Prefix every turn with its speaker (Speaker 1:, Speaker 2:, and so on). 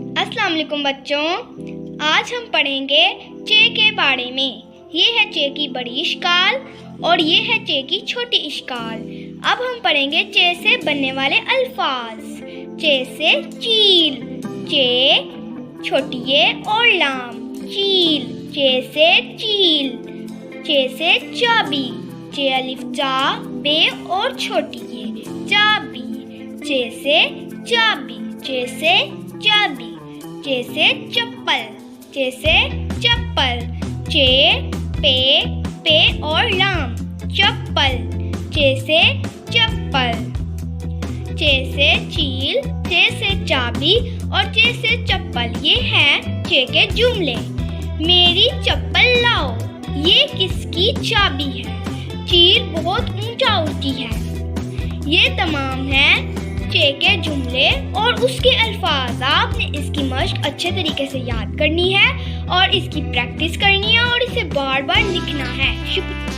Speaker 1: अस्सलाम वालेकुम बच्चों, आज हम पढ़ेंगे चे के बारे में। ये है चे की बड़ी इश्काल और ये है चे की छोटी इश्काल। अब हम पढ़ेंगे चे से बनने वाले अल्फाज। चे से चील, चे छोटी ये और लाम, चील। चे से चील, चे से चाबी, चे अलिफ चा बे और छोटी ये चाबी। चे से चाबी, चे से चाबी। चे से चप्पल, चे से चप्पल। चे पे और लाम, चप्पल। चे से चप्पल। चे से चील, चे से चाबी और चे से चप्पल। ये हैं चे के जुमले। मेरी चप्पल लाओ, ये किसकी चाबी है? चील बहुत ऊंचा उड़ती है। ये तमाम है चे के जुमले और उसके अल्फाज। आपने इसकी मश्क अच्छे तरीके से याद करनी है और इसकी प्रैक्टिस करनी है और इसे बार बार लिखना है। शुक्रिया।